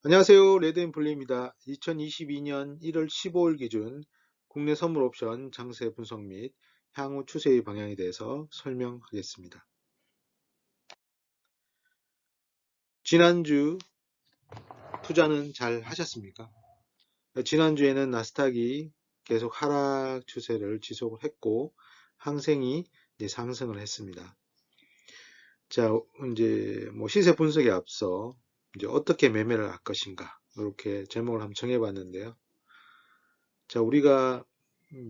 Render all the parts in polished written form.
안녕하세요. 레드앤블루입니다. 2022년 1월 15일 기준 국내 선물 옵션 장세 분석 및 향후 추세의 방향에 대해서 설명하겠습니다. 지난주 투자는 잘 하셨습니까? 지난주에는 나스닥이 계속 하락 추세를 지속을 했고 항생이 이제 상승을 했습니다. 자, 이제 시세 분석에 앞서 이제 어떻게 매매를 할 것인가 이렇게 제목을 한번 정해봤는데요. 자, 우리가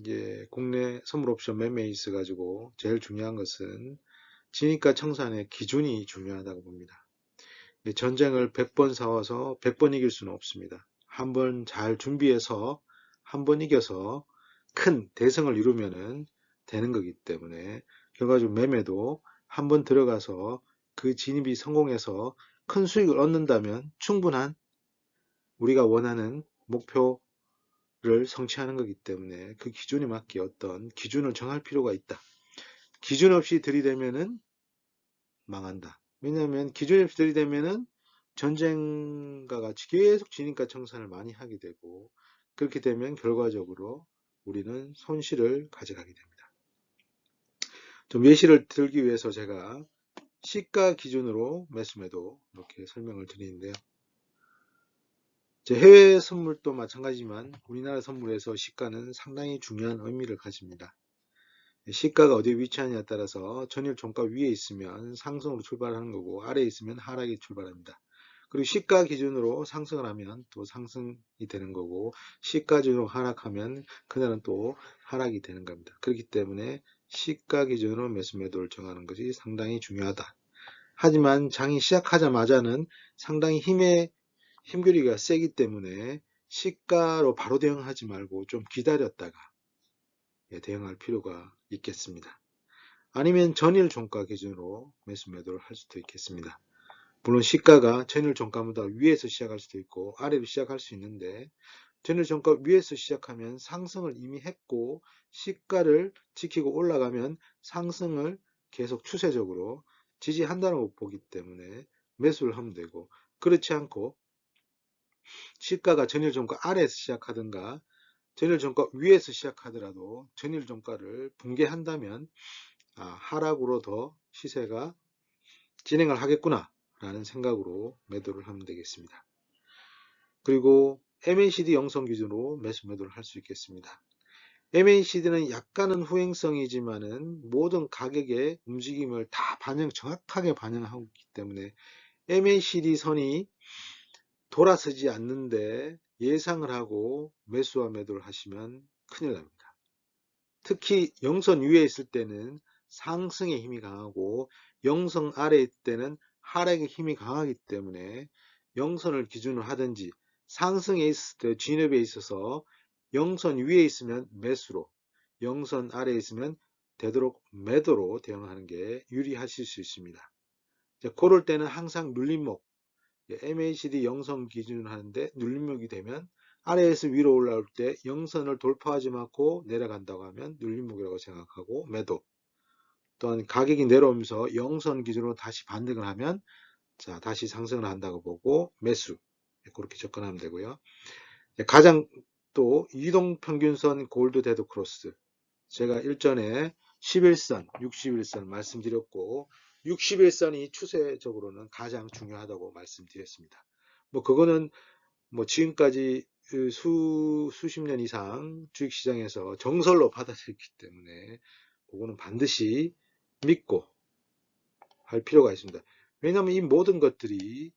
이제 국내 선물 옵션 매매에 있어 가지고 제일 중요한 것은 진입가 청산의 기준이 중요하다고 봅니다. 전쟁을 100번 싸워서 100번 이길 수는 없습니다. 한 번 잘 준비해서 한 번 이겨서 큰 대성을 이루면은 되는 거기 때문에 결과적으로 매매도 한 번 들어가서 그 진입이 성공해서 큰 수익을 얻는다면 충분한 우리가 원하는 목표 를 성취하는 거기 때문에 그 기준에 맞게 어떤 기준을 정할 필요가 있다. 기준 없이 들이대면은 망한다. 왜냐하면 기준 없이 들이대면은 전쟁과 같이 계속 진입가 청산을 많이 하게 되고 그렇게 되면 결과적으로 우리는 손실을 가져가게 됩니다. 좀 예시를 들기 위해서 제가 시가 기준으로 매수 매도 이렇게 설명을 드리는데요. 해외 선물도 마찬가지지만 우리나라 선물에서 시가는 상당히 중요한 의미를 가집니다. 시가가 어디에 위치하냐에 따라서 전일 종가 위에 있으면 상승으로 출발하는 거고 아래에 있으면 하락이 출발합니다. 그리고 시가 기준으로 상승을 하면 또 상승이 되는 거고 시가 기준으로 하락하면 그날은 또 하락이 되는 겁니다. 그렇기 때문에 시가 기준으로 매수 매도를 정하는 것이 상당히 중요하다. 하지만 장이 시작하자마자는 상당히 힘겨루기가 세기 때문에 시가로 바로 대응하지 말고 좀 기다렸다가 대응할 필요가 있겠습니다. 아니면 전일 종가 기준으로 매수 매도를 할 수도 있겠습니다. 물론 시가가 전일 종가보다 위에서 시작할 수도 있고 아래로 시작할 수 있는데 전일 종가 위에서 시작하면 상승을 이미 했고 시가를 지키고 올라가면 상승을 계속 추세적으로 지지한다고 보기 때문에 매수를 하면 되고 그렇지 않고 시가가 전일 종가 아래에서 시작하든가 전일 종가 위에서 시작하더라도 전일 종가를 붕괴한다면 하락으로 더 시세가 진행을 하겠구나 라는 생각으로 매도를 하면 되겠습니다. 그리고 MACD 영성 기준으로 매수 매도를 할 수 있겠습니다. MACD는 약간은 후행성이지만은 모든 가격의 움직임을 다 정확하게 반영하고 있기 때문에 MACD 선이 돌아서지 않는데 예상을 하고 매수와 매도를 하시면 큰일 납니다. 특히 영선 위에 있을 때는 상승의 힘이 강하고 영선 아래에 있을 때는 하락의 힘이 강하기 때문에 영선을 기준으로 하든지 상승에 있을 때 진입에 있어서 영선 위에 있으면 매수로 영선 아래에 있으면 되도록 매도로 대응하는 게 유리하실 수 있습니다. 그럴 때는 항상 눌림목 MACD 영선 기준으로 하는데 눌림목이 되면 아래에서 위로 올라올 때 영선을 돌파하지 않고 내려간다고 하면 눌림목이라고 생각하고 매도 또한 가격이 내려오면서 영선 기준으로 다시 반등을 하면 자 다시 상승을 한다고 보고 매수 그렇게 접근하면 되고요. 가장 또 이동평균선 골드 데드 크로스 제가 일전에 11선, 60일선 말씀드렸고 60일선이 추세적으로는 가장 중요하다고 말씀드렸습니다. 그거는 지금까지 수십 년 이상 주식시장에서 정설로 받아들였기 때문에 그거는 반드시 믿고 할 필요가 있습니다. 왜냐하면 이 모든 것들이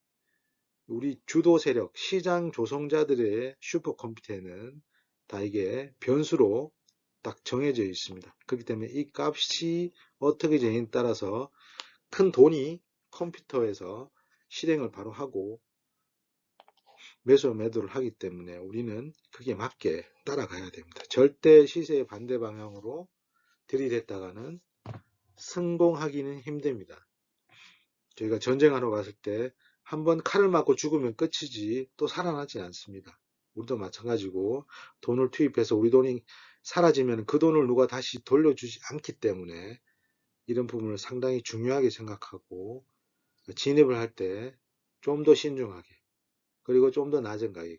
우리 주도 세력, 시장 조성자들의 슈퍼컴퓨터에는 다 이게 변수로 딱 정해져 있습니다. 그렇기 때문에 이 값이 어떻게 되느냐에 따라서 큰 돈이 컴퓨터에서 실행을 바로 하고 매수 매도를 하기 때문에 우리는 그게 맞게 따라가야 됩니다. 절대 시세의 반대 방향으로 들이댔다가는 성공하기는 힘듭니다. 저희가 전쟁하러 갔을 때 한번 칼을 맞고 죽으면 끝이지 또 살아나지 않습니다. 우리도 마찬가지고 돈을 투입해서 우리 돈이 사라지면 그 돈을 누가 다시 돌려주지 않기 때문에 이런 부분을 상당히 중요하게 생각하고 진입을 할 때 좀 더 신중하게 그리고 좀 더 낮은 가격에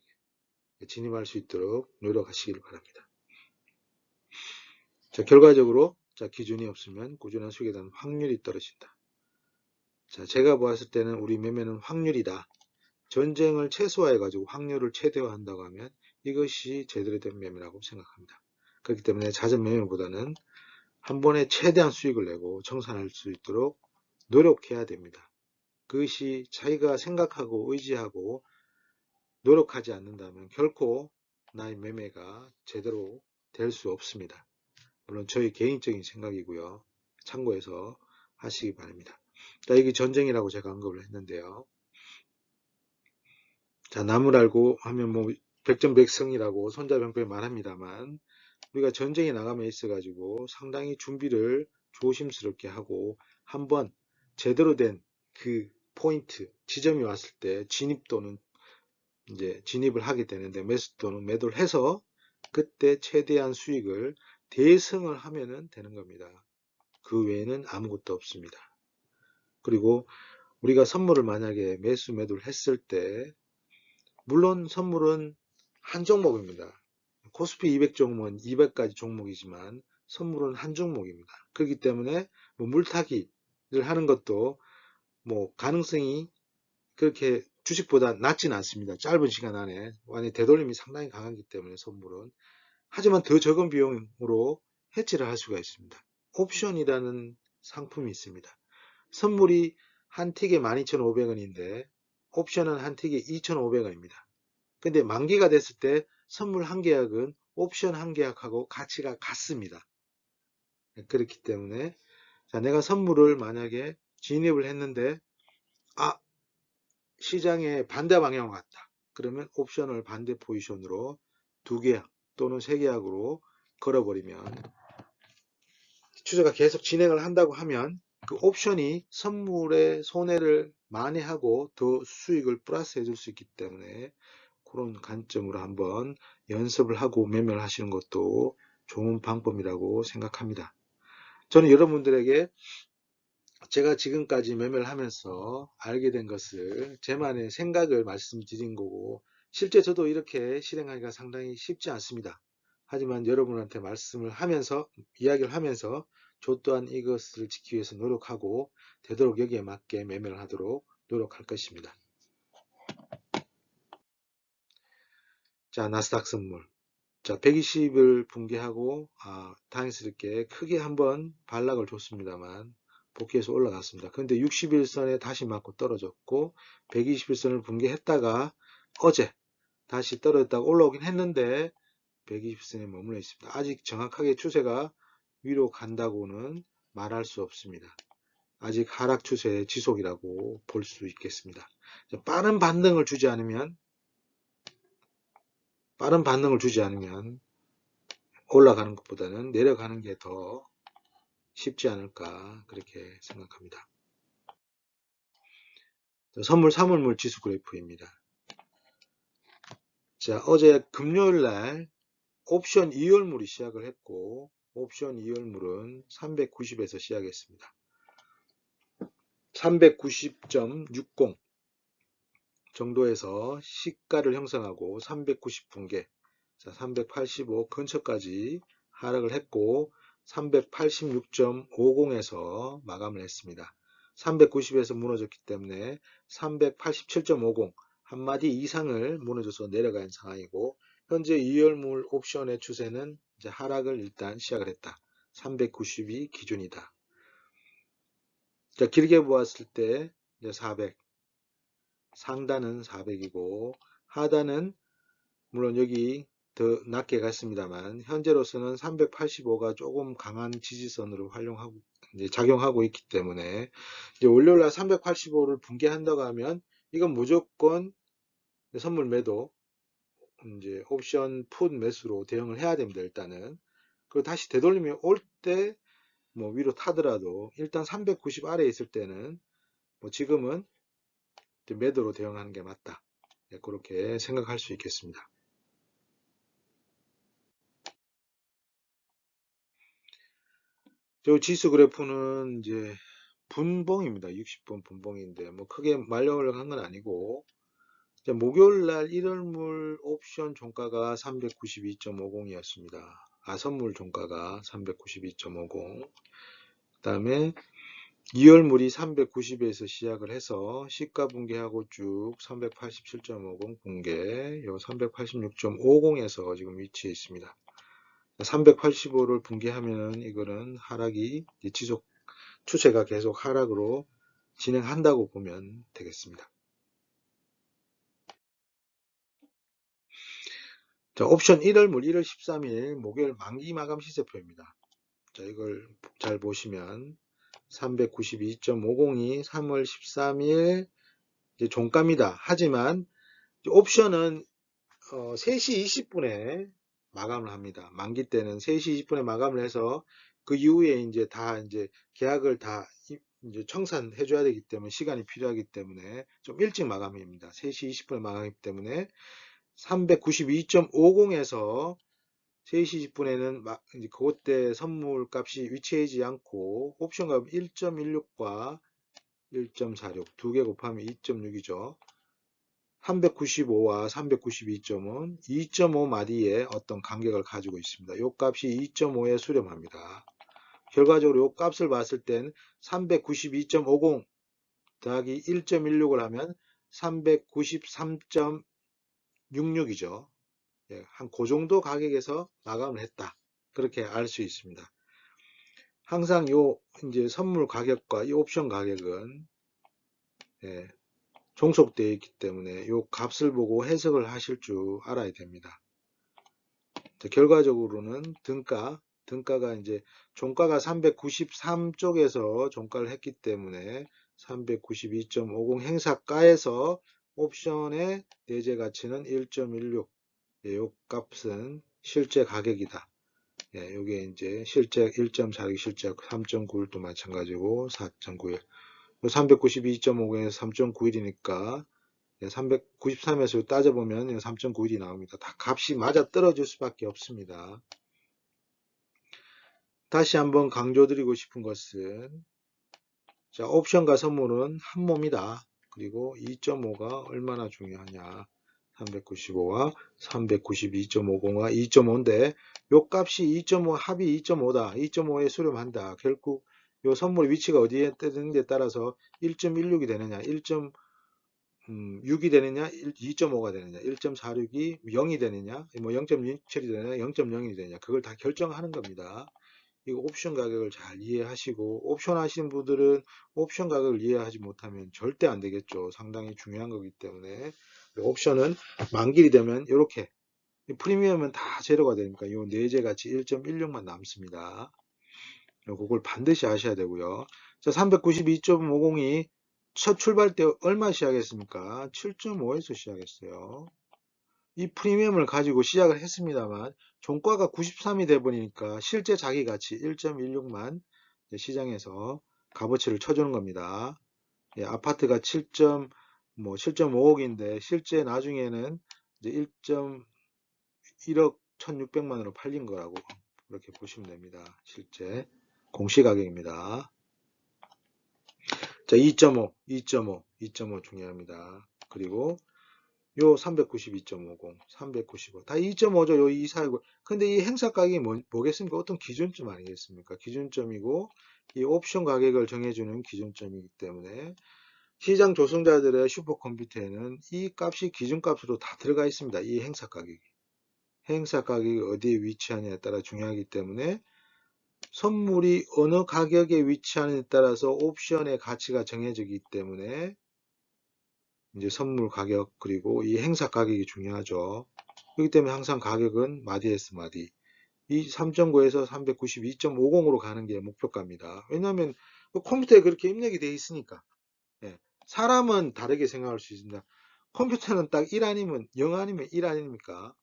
진입할 수 있도록 노력하시길 바랍니다. 자, 결과적으로 자, 기준이 없으면 꾸준한 수익에 대한 확률이 떨어진다. 자, 제가 보았을 때는 우리 매매는 확률이다. 전쟁을 최소화해 가지고 확률을 최대화한다고 하면 이것이 제대로 된 매매라고 생각합니다. 그렇기 때문에 잦은 매매보다는 한 번에 최대한 수익을 내고 청산할 수 있도록 노력해야 됩니다. 그것이 자기가 생각하고 의지하고 노력하지 않는다면 결코 나의 매매가 제대로 될 수 없습니다. 물론 저희 개인적인 생각이고요. 참고해서 하시기 바랍니다. 자, 이게 전쟁이라고 제가 언급을 했는데요. 자, 남을 알고 하면 뭐 백전백승이라고 손자병표에 말합니다만 우리가 전쟁에 나감에 있어가지고 상당히 준비를 조심스럽게 하고 한번 제대로 된 그 포인트, 지점이 왔을 때 진입 또는 이제 진입을 하게 되는데 매수 또는 매도를 해서 그때 최대한 수익을 대승을 하면은 되는 겁니다. 그 외에는 아무것도 없습니다. 그리고 우리가 선물을 만약에 매수 매도를 했을 때 물론 선물은 한 종목입니다. 코스피 200 종목은 200가지 종목이지만 선물은 한 종목입니다. 그렇기 때문에 뭐 물타기를 하는 것도 뭐 가능성이 그렇게 주식보다 낮지는 않습니다. 짧은 시간 안에 만약 되돌림이 상당히 강하기 때문에 선물은 하지만 더 적은 비용으로 해지를 할 수가 있습니다. 옵션이라는 상품이 있습니다. 선물이 한 틱에 12,500원인데 옵션은 한 틱에 2,500원입니다. 근데 만기가 됐을 때 선물 한 계약은 옵션 한 계약하고 가치가 같습니다. 그렇기 때문에 자, 내가 선물을 만약에 진입을 했는데 시장에 반대 방향으로 갔다. 그러면 옵션을 반대 포지션으로 두 계약 또는 세 계약으로 걸어버리면 추세가 계속 진행을 한다고 하면 그 옵션이 선물의 손해를 만회하고 더 수익을 플러스 해줄 수 있기 때문에 그런 관점으로 한번 연습을 하고 매매를 하시는 것도 좋은 방법이라고 생각합니다. 저는 여러분들에게 제가 지금까지 매매를 하면서 알게 된 것을 제만의 생각을 말씀드린 거고 실제 저도 이렇게 실행하기가 상당히 쉽지 않습니다. 하지만 여러분한테 말씀을 하면서 이야기를 하면서 저 또한 이것을 지키기 위해서 노력하고 되도록 여기에 맞게 매매를 하도록 노력할 것입니다. 자, 나스닥 선물. 자, 120을 붕괴하고 다행스럽게 크게 한번 반락을 줬습니다만 복귀해서 올라갔습니다. 그런데 61선에 다시 맞고 떨어졌고 121선을 붕괴했다가 어제 다시 떨어졌다가 올라오긴 했는데 120선에 머물러 있습니다. 아직 정확하게 추세가 위로 간다고는 말할 수 없습니다. 아직 하락 추세의 지속이라고 볼 수 있겠습니다. 빠른 반등을 주지 않으면 올라가는 것보다는 내려가는 게 더 쉽지 않을까 그렇게 생각합니다. 선물 사물물 지수 그래프입니다. 자, 어제 금요일 날 옵션 2열물이 시작을 했고 옵션 2열물은 390에서 시작했습니다. 390.60 정도에서 시가를 형성하고 390 붕괴, 자, 385 근처까지 하락을 했고 386.50에서 마감을 했습니다. 390에서 무너졌기 때문에 387.50 한마디 이상을 무너져서 내려간 상황이고 현재 이열물 옵션의 추세는 이제 하락을 일단 시작을 했다. 390이 기준이다. 자, 길게 보았을 때 이제 400 상단은 400이고 하단은 물론 여기 더 낮게 갔습니다만 현재로서는 385가 조금 강한 지지선으로 이제 작용하고 있기 때문에 이제 월요일날 385를 붕괴한다고 하면 이건 무조건 선물 매도 이제 옵션 풋 매수로 대응을 해야 됩니다. 일단은 그리고 다시 되돌림이 올 때 뭐 위로 타더라도 일단 390 아래에 있을 때는 뭐 지금은 매도로 대응하는 게 맞다. 네, 그렇게 생각할 수 있겠습니다. 저 지수 그래프는 이제 분봉입니다. 60분 분봉인데 뭐 크게 말려고 한 건 아니고 목요일 날 1월물 옵션 종가가 392.50이었습니다. 선물 종가가 392.50. 그 다음에 2월물이 390에서 시작을 해서 시가 붕괴하고 쭉 387.50 붕괴, 요 386.50에서 지금 위치해 있습니다. 385를 붕괴하면은 이거는 하락이 지속, 추세가 계속 하락으로 진행한다고 보면 되겠습니다. 자, 옵션 1월물 1월 13일 목요일 만기 마감 시세표입니다. 자, 이걸 잘 보시면 392.50이 3월 13일 이제 종가입니다. 하지만 옵션은 3시 20분에 마감을 합니다. 만기 때는 3시 20분에 마감을 해서 그 이후에 이제 계약을 다 이제 청산해 줘야 되기 때문에 시간이 필요하기 때문에 좀 일찍 마감입니다. 3시 20분에 마감이기 때문에 392.50에서 3시 20분에는 이제 그때 선물 값이 위치하지 않고 옵션 값 1.16과 1.46 두 개 곱하면 2.6이죠. 395와 392점은 2.5마디의 어떤 간격을 가지고 있습니다. 요 값이 2.5에 수렴합니다. 결과적으로 요 값을 봤을 땐 392.50 더하기 1.16을 하면 393.66이죠. 예, 한 그 정도 가격에서 마감을 했다. 그렇게 알 수 있습니다. 항상 요 이제 선물 가격과 이 옵션 가격은 예, 종속되어 있기 때문에 이 값을 보고 해석을 하실 줄 알아야 됩니다. 결과적으로는 등가가 이제 종가가 393쪽에서 종가를 했기 때문에 392.50 행사가에서 옵션의 내재 가치는 1.16. 이 값은 실제 가격이다. 이게 이제 실제 1.46 실제 3.91도 마찬가지고 4.91. 392.50에서 3.91이니까 393에서 따져보면 3.91이 나옵니다. 다 값이 맞아 떨어질 수밖에 없습니다. 다시 한번 강조드리고 싶은 것은 자, 옵션과 선물은 한 몸이다. 그리고 2.5가 얼마나 중요하냐. 395와 392.50과 2.5인데 요 값이 2.5 합이 2.5다. 2.5에 수렴한다. 결국 요 선물의 위치가 어디에 뜨는지에 따라서 1.16이 되느냐 6이 되느냐 2.5가 되느냐 1.46이 0이 되느냐 뭐 0.67이 되느냐 0.01이 되느냐 그걸 다 결정하는 겁니다. 이거 옵션 가격을 잘 이해하시고 옵션 하시는 분들은 옵션 가격을 이해하지 못하면 절대 안 되겠죠. 상당히 중요한 거기 때문에 옵션은 만기이 되면 이렇게 프리미엄은 다 제로가 되니까 이 내재 가치 1.16만 남습니다. 그걸 반드시 아셔야 되고요. 자, 392.50이 첫 출발 때 얼마 시작했습니까? 7.5에서 시작했어요. 이 프리미엄을 가지고 시작을 했습니다만 종가가 93이 돼 버리니까 실제 자기 가치 1.16만 시장에서 값어치를 쳐주는 겁니다. 예, 아파트가 7.5억인데 실제 나중에는 이제 1.1억 1600만으로 팔린 거라고 그렇게 보시면 됩니다. 실제 공시가격입니다. 자, 2.5 중요합니다. 그리고 요 392.50, 395. 다 2.5죠. 요 249. 근데 이 행사 가격이 뭐겠습니까? 어떤 기준점 아니겠습니까? 기준점이고, 이 옵션 가격을 정해주는 기준점이기 때문에, 시장 조성자들의 슈퍼컴퓨터에는 이 값이 기준값으로 다 들어가 있습니다. 이 행사 가격이. 행사 가격이 어디에 위치하냐에 따라 중요하기 때문에, 선물이 어느 가격에 위치하느냐에 따라서 옵션의 가치가 정해지기 때문에, 이제 선물 가격 그리고 이 행사 가격이 중요하죠. 그렇기 때문에 항상 가격은 마디에서 마디. 이 3.9에서 392.50으로 가는 게 목표가입니다. 왜냐하면 컴퓨터에 그렇게 입력이 되어 있으니까. 예. 사람은 다르게 생각할 수 있습니다. 컴퓨터는 딱 1 아니면 0 아니면 1 아닙니까?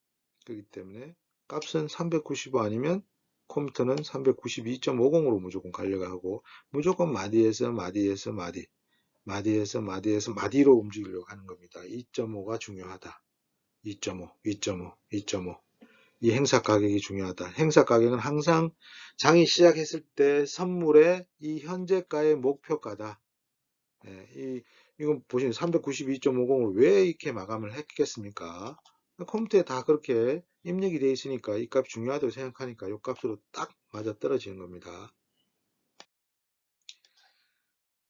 그렇기 때문에 값은 395 아니면 컴퓨터는 392.50으로 무조건 가려고 하고 무조건 마디에서 마디에서 마디. 마디에서 마디로 움직이려고 하는 겁니다. 2.5가 중요하다. 2.5, 2.5, 2.5. 이 행사 가격이 중요하다. 행사 가격은 항상 장이 시작했을 때 선물의 이 현재가의 목표가다. 이 이건 보시면 392.50을 왜 이렇게 마감을 했겠습니까? 컴퓨터에 다 그렇게 입력이 되어 있으니까 이 값이 중요하다고 생각하니까 이 값으로 딱 맞아 떨어지는 겁니다.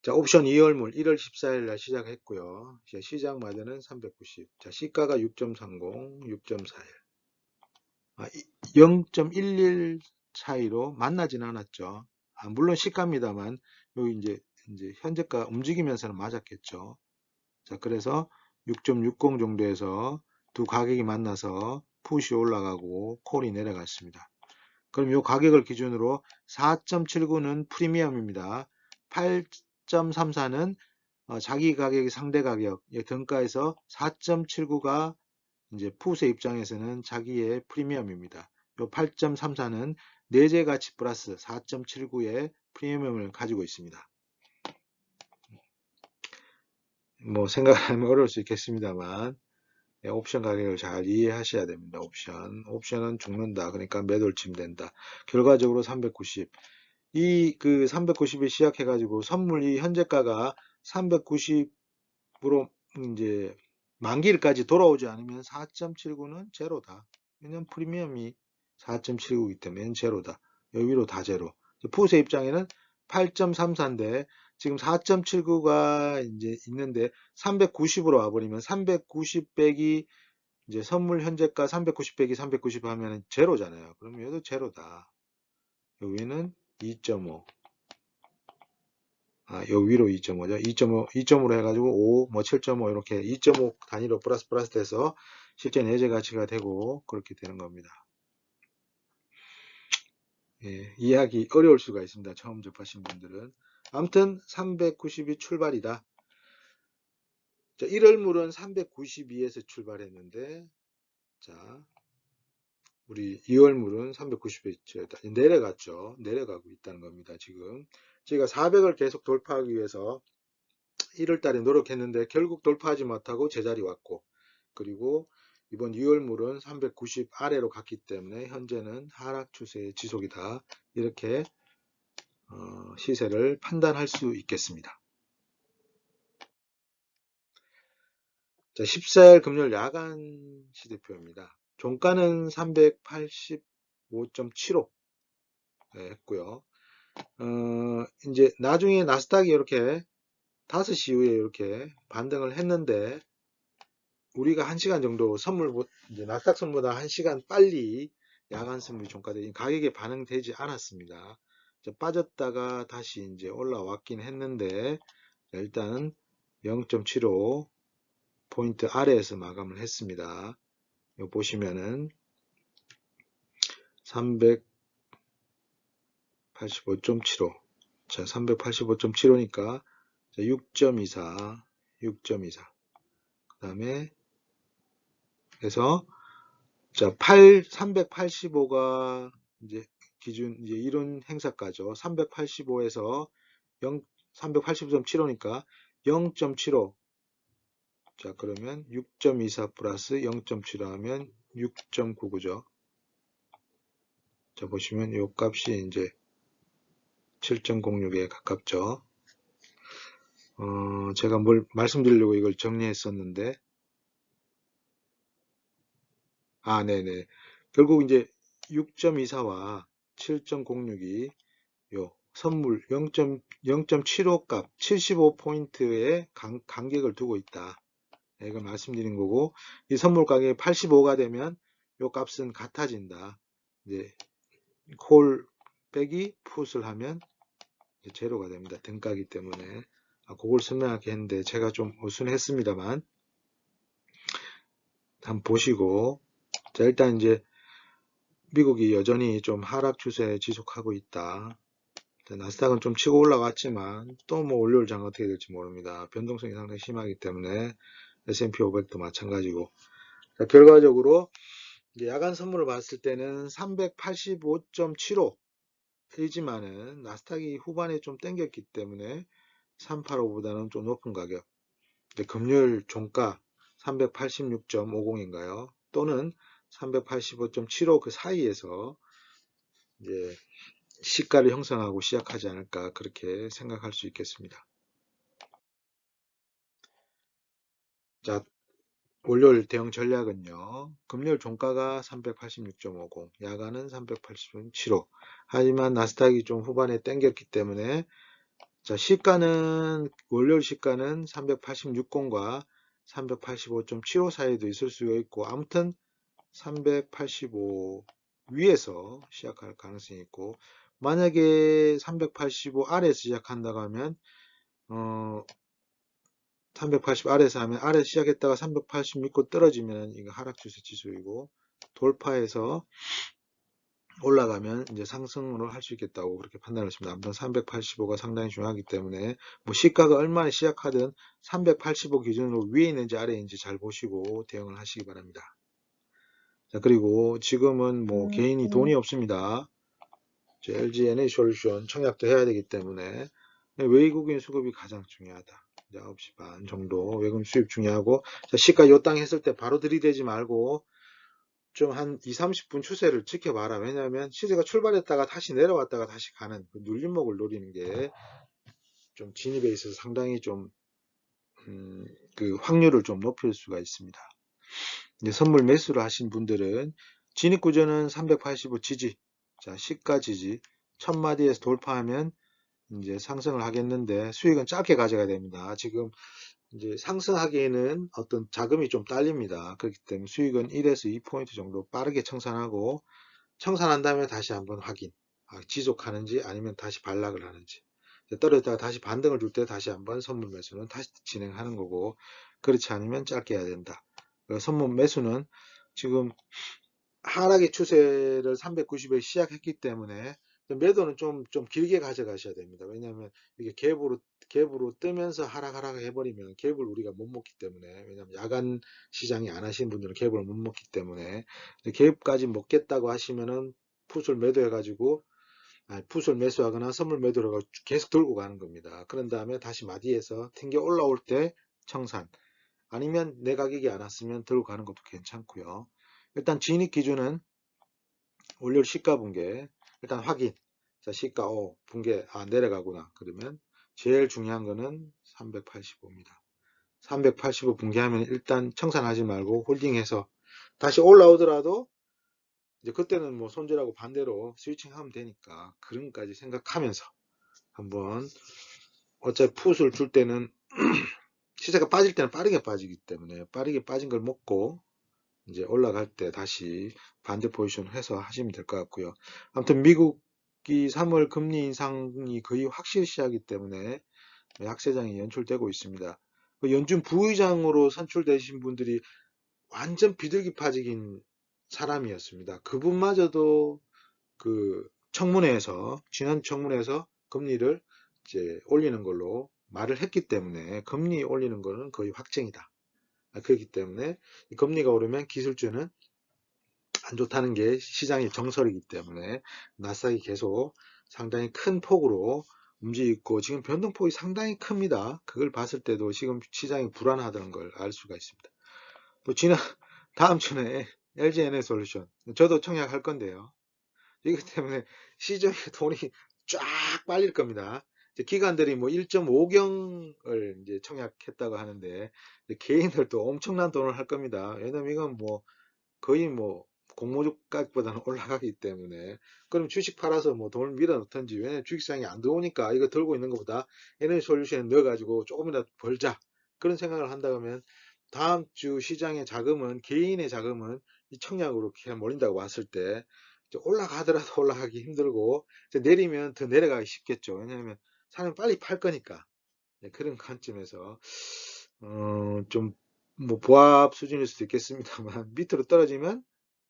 자, 옵션 2월물 1월 14일 날 시작했고요. 시작 마저는 390. 자, 시가가 6.30, 6.41. 0.11 차이로 만나지는 않았죠. 물론 시가입니다만, 여기 이제 현재가 움직이면서는 맞았겠죠. 자, 그래서 6.60 정도에서 두 가격이 만나서 풋이 올라가고 콜이 내려갔습니다. 그럼 이 가격을 기준으로 4.79는 프리미엄입니다. 8.34는 자기 가격이 상대 가격, 등가에서 4.79가 이제 풋의 입장에서는 자기의 프리미엄입니다. 요 8.34는 내재 가치 플러스 4.79의 프리미엄을 가지고 있습니다. 뭐 생각하면 어려울 수 있겠습니다만 옵션 가격을 잘 이해하셔야 됩니다. 옵션은 죽는다. 그러니까 매도를 치면 된다. 결과적으로 390. 이 그 390에 시작해가지고 선물이 현재가가 390으로 이제 만기일까지 돌아오지 않으면 4.79는 제로다. 왜냐면 프리미엄이 4.79이기 때문에 제로다. 여기로 다 제로. 푸스의 입장에는 8.34인데 지금 4.79가 이제 있는데 390으로 와버리면 390 빼기 이제 선물 현재가 390 빼기 390 하면 제로잖아요. 그럼 얘도 제로다. 여기는 2.5. 요 위로 2.5죠. 2.5, 2.5로 해가지고 5, 뭐 7.5 이렇게 2.5 단위로 플러스 돼서 실제 내재 가치가 되고 그렇게 되는 겁니다. 예, 이해하기 어려울 수가 있습니다. 처음 접하신 분들은. 아무튼 390이 출발이다. 자, 1월물은 392에서 출발했는데, 자, 우리 2월물은 390에 내려갔죠. 내려가고 있다는 겁니다. 지금 저희가 400을 계속 돌파하기 위해서 1월 달에 노력했는데 결국 돌파하지 못하고 제자리 왔고, 그리고 이번 2월물은 390 아래로 갔기 때문에 현재는 하락 추세의 지속이다. 이렇게 시세를 판단할 수 있겠습니다. 자, 14일 금요일 야간 시대표입니다. 종가는 385.75 했고요. 이제 나중에 나스닥이 이렇게 5시 이후에 이렇게 반등을 했는데 우리가 1시간 정도 이제 나스닥 선보다 1시간 빨리 야간 선물이 종가되니 가격에 반응되지 않았습니다. 빠졌다가 다시 이제 올라왔긴 했는데 일단 0.75 포인트 아래에서 마감을 했습니다. 여기 보시면은 385.75. 자, 385.75니까 6.24, 6.24. 그 다음에 그래서 자, 385가 이제 기준 이제 이론 행사가죠. 385에서 385.75니까 0.75. 자, 그러면 6.24 플러스 0.75 하면 6.99죠. 자, 보시면 이 값이 이제 7.06에 가깝죠. 제가 뭘 말씀드리려고 이걸 정리했었는데, 네네. 결국 이제 6.24와 7.06이 요 선물 0.75 값, 75포인트의 간격을 두고 있다. 이걸 말씀드린 거고, 이 선물 가격이 85가 되면 요 값은 같아진다. 이제 콜 빼기 풋을 하면 제로가 됩니다. 등가기 때문에. 그걸 설명하게 했는데 제가 좀 어순했습니다만 한번 보시고, 자, 일단 이제 미국이 여전히 좀 하락 추세 지속하고 있다. 나스닥은 좀 치고 올라갔지만 또 뭐 월요일 장 어떻게 될지 모릅니다. 변동성이 상당히 심하기 때문에 S&P 500도 마찬가지고. 자, 결과적으로 이제 야간 선물을 봤을 때는 385.75 이지만은 나스닥이 후반에 좀 땡겼기 때문에 385보다는 좀 높은 가격. 금요일 종가 386.50인가요? 또는 385.75 그 사이에서 이제 시가를 형성하고 시작하지 않을까 그렇게 생각할 수 있겠습니다. 자, 월요일 대응 전략은요. 금요일 종가가 386.50, 야간은 380.75. 하지만 나스닥이 좀 후반에 땡겼기 때문에 자, 시가는 월요일 시가는 386권과 385.75 사이도 있을 수가 있고 아무튼 385 위에서 시작할 가능성이 있고 만약에 385 아래에서 시작한다고 하면 380 아래에서 하면 아래 시작했다가 380 믿고 떨어지면 이거 하락 추세 지수이고 돌파해서 올라가면 이제 상승으로 할 수 있겠다고 그렇게 판단을 했습니다. 아무튼 385가 상당히 중요하기 때문에 뭐 시가가 얼마나 시작하든 385 기준으로 위에 있는지 아래에 있는지 잘 보시고 대응을 하시기 바랍니다. 자, 그리고 지금은 뭐 개인이 돈이 없습니다. LG 에너지솔루션 청약도 해야 되기 때문에 외국인 수급이 가장 중요하다. 이제 9시 반 정도 외국인 수입 중요하고 자, 시가 요 땅 했을 때 바로 들이대지 말고 좀 한 2, 30분 추세를 지켜봐라. 왜냐하면 시세가 출발했다가 다시 내려왔다가 다시 가는 그 눌림목을 노리는 게 좀 진입에 있어서 상당히 좀 그 확률을 좀 높일 수가 있습니다. 이제 선물 매수를 하신 분들은 진입 구조는 385 지지, 자 시가 지지 1000마디에서 돌파하면 이제 상승을 하겠는데 수익은 짧게 가져가야 됩니다. 지금 이제 상승하기에는 어떤 자금이 좀 딸립니다. 그렇기 때문에 수익은 1에서 2포인트 정도 빠르게 청산하고 청산한 다음에 다시 한번 확인. 지속하는지 아니면 다시 반락을 하는지. 떨어졌다가 다시 반등을 줄 때 다시 한번 선물 매수는 다시 진행하는 거고 그렇지 않으면 짧게 해야 된다. 선물 매수는 지금 하락의 추세를 390에 시작했기 때문에 매도는 좀 길게 가져가셔야 됩니다. 왜냐하면 이게 갭으로 뜨면서 하락 해버리면 갭을 우리가 못 먹기 때문에 왜냐하면 야간 시장이 안 하시는 분들은 갭을 못 먹기 때문에 갭까지 먹겠다고 하시면은 풋을 매도해가지고 풋을 매수하거나 선물 매도를 해가지고 계속 들고 가는 겁니다. 그런 다음에 다시 마디에서 튕겨 올라올 때 청산 아니면 내 가격이 안 왔으면 들고 가는 것도 괜찮고요. 일단 진입 기준은 월요일 시가 붕괴 일단 확인. 자, 시가 붕괴 내려가구나. 그러면 제일 중요한 거는 385입니다. 385 붕괴하면 일단 청산하지 말고 홀딩해서 다시 올라오더라도 이제 그때는 뭐 손절하고 반대로 스위칭하면 되니까 그런까지 생각하면서 한번 어차피 풋을 줄 때는 시세가 빠질 때는 빠르게 빠지기 때문에 빠르게 빠진 걸 먹고 이제 올라갈 때 다시 반대 포지션 해서 하시면 될 것 같고요. 아무튼 미국이 3월 금리 인상이 거의 확실시하기 때문에 약세장이 연출되고 있습니다. 그 연준 부의장으로 선출되신 분들이 완전 비둘기파적인 사람이었습니다. 그분마저도 그 청문회에서 지난 청문회에서 금리를 이제 올리는 걸로 말을 했기 때문에 금리 올리는 거는 거의 확정이다. 그렇기 때문에 금리가 오르면 기술주는 안 좋다는 게 시장의 정설이기 때문에 나스닥이 계속 상당히 큰 폭으로 움직이고 지금 변동폭이 상당히 큽니다. 그걸 봤을 때도 지금 시장이 불안하다는 걸 알 수가 있습니다. 또 다음 주에 LG 에너지솔루션 저도 청약할 건데요. 이것 때문에 시중에 돈이 쫙 빨릴 겁니다. 기관들이 뭐 1.5경을 이제 청약했다고 하는데 개인들도 엄청난 돈을 할 겁니다. 왜냐면 이건 뭐 거의 뭐 공모주가보다는 올라가기 때문에 그럼 주식 팔아서 뭐 돈을 밀어 넣던지 왜냐면 주식시장이 안 들어오니까 이거 들고 있는 것보다 에너지 솔루션에 넣어가지고 조금이라도 벌자 그런 생각을 한다고 하면 다음 주 시장의 자금은 개인의 자금은 이 청약으로 그냥 몰린다고 봤을 때 올라가더라도 올라가기 힘들고 내리면 더 내려가기 쉽겠죠. 왜냐하면 사람이 빨리 팔 거니까 그런 관점에서 좀 뭐 보합 수준일 수도 있겠습니다만 밑으로 떨어지면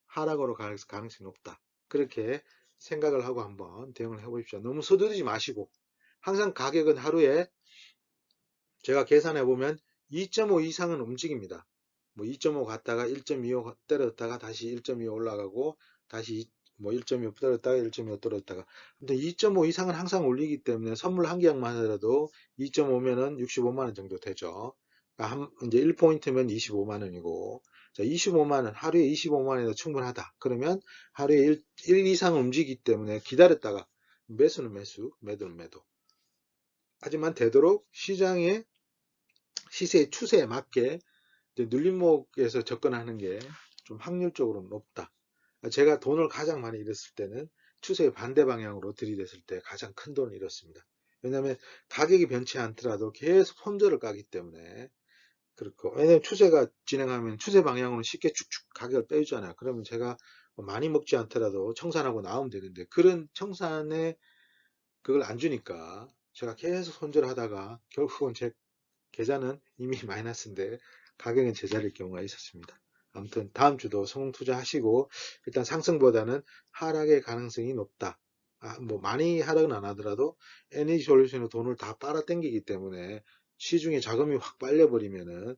하락으로 갈 가능성이 높다. 그렇게 생각을 하고 한번 대응을 해보십시오. 너무 서두르지 마시고 항상 가격은 하루에 제가 계산해 보면 2.5 이상은 움직입니다. 뭐 2.5 갔다가 1.25 떨어졌다가 다시 1.25 올라가고 다시 뭐 1.25 떨어졌다가 1.25 떨어졌다가 근데 2.5 이상은 항상 올리기 때문에 선물 한 계약만 하더라도 2.5면은 65만 원 정도 되죠. 그러니까 이제 1포인트면 25만 원이고 자, 25만 원 하루에 25만 원에도 충분하다. 그러면 하루에 1 이상 움직이기 때문에 기다렸다가 매수는 매수, 매도는 매도. 하지만 되도록 시장의 시세의 추세에 맞게 이제 눌림목에서 접근하는 게 좀 확률적으로 높다. 제가 돈을 가장 많이 잃었을 때는 추세의 반대 방향으로 들이댔을 때 가장 큰 돈을 잃었습니다. 왜냐하면 가격이 변치 않더라도 계속 손절을 까기 때문에 그렇고, 왜냐면 추세가 진행하면 추세 방향으로 쉽게 쭉쭉 가격을 빼주잖아요. 그러면 제가 뭐 많이 먹지 않더라도 청산하고 나오면 되는데, 그런 청산에 그걸 안 주니까 제가 계속 손절하다가 결국은 제 계좌는 이미 마이너스인데 가격은 제자리일 경우가 있었습니다. 아무튼 다음 주도 성공 투자하시고, 일단 상승보다는 하락의 가능성이 높다. 뭐 많이 하락은 안 하더라도 에너지솔루션의 돈을 다 빨아당기기 때문에 시중에 자금이 확 빨려버리면은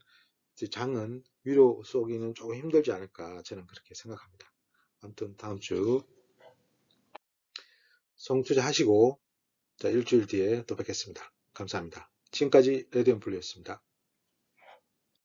이제 장은 위로 쏘기는 조금 힘들지 않을까, 저는 그렇게 생각합니다. 아무튼 다음 주 성공 투자하시고, 자, 일주일 뒤에 또 뵙겠습니다. 감사합니다. 지금까지 레드앤블루였습니다.